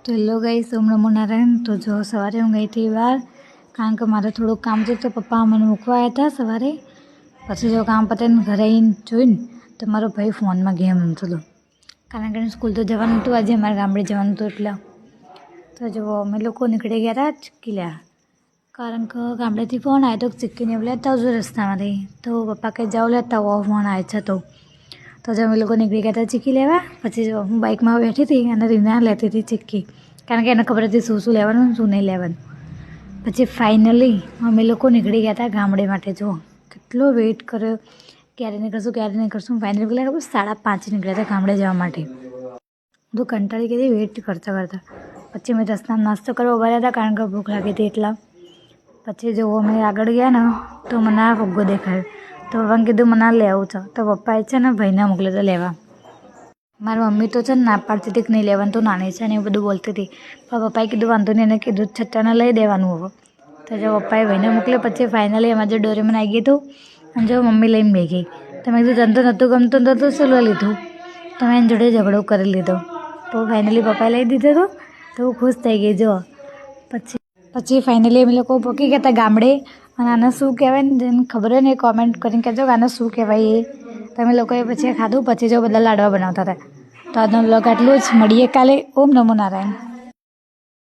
તો hello guys, ઓમ નમો નારાયણ। તો જો સવારે હું ગઈ હતી બહાર, કારણ કે મારે થોડુંક કામ છે તો પપ્પા મને મૂકવા આવ્યા હતા સવારે। પછી જો કામ પતાવીને ઘરે આવીને જોઈને તો મારો ભાઈ ફોનમાં ગેમ રમતો હતો, કારણ કે સ્કૂલ તો જવાનું હતું, આજે અમારે ગામડે જવાનું હતું એટલે। તો જો અમે લોકો નીકળી ગયા હતા ચીક્કી લેવા, કારણ કે ગામડેથી ફોન આવ્યો તો ચીક્કીને એવું લેતા આવજો રસ્તામાંથી। તો પપ્પા કંઈ જાઓ લેતા આવો, ફોન આવે છે તો જો અમે લોકો નીકળી ગયા હતા ચીક્કી લેવા। પછી જો હું બાઇકમાં બેઠી હતી અને રીના લેતી હતી ચીક્કી, કારણ કે એને ખબર હતી શું શું લેવાનું શું નહીં લેવાનું। પછી ફાઇનલી અમે લોકો નીકળી ગયા હતા ગામડે માટે। જો કેટલો વેઇટ કર્યો, ક્યારે નીકળશું। ફાઇનલી પેલા ખબર 5:30 નીકળ્યા હતા ગામડે જવા માટે। બધું કંટાળી ગઈ હતી વેઇટ કરતાં। પછી મેં રસ્તામાં નાસ્તો કરવા ઊભા રહ્યા હતા, કારણ કે ભૂખ લાગી હતી એટલા। પછી જો અમે આગળ ગયા ને તો મને આ ફુગ્ગો દેખાયો, તો પપ્પાને કીધું મને આ લેવું છે। તો પપ્પાએ છે ને ભાઈને મોકલ્યો તો લેવા। મારી મમ્મી તો છે ને ના પાડતી હતી કે નહીં લેવાનું, તો નાની છે ને એવું બધું બોલતી હતી, પણ પપ્પાએ કીધું વાંધો નહીં, એને કીધું છઠ્ઠાને લઈ દેવાનું હવે। તો જો પપ્પાએ ભાઈને મોકલ્યો। પછી ફાઇનલી અમારે જો ડોરેમોન આવી ગયું હતું અને જો મમ્મી લઈને બેસી ગઈ। તો મેં કીધું તને તો નહોતું ગમતું તો શું લઈ લીધું, તો મેં એની જોડે ઝઘડો કરી લીધો। તો ફાઇનલી પપ્પાએ લઈ દીધું હતું તો હું ખુશ થઈ ગઈ। જો પછી ફાઇનલી અમે લોકો પહોંચી ગયા હતા ગામડે। અને આને શું કહેવાય ને જેને ખબર હોય ને એ કોમેન્ટ કરીને કહેજો કે આને શું કહેવાય એ। તમે લોકોએ પછી ખાધું, પછી જો બધા લાડવા બનાવતા હતા। તો આજનો બ્લોગ આટલું જ, મળીએ કાલે। ઓમ નમો નારાયણ।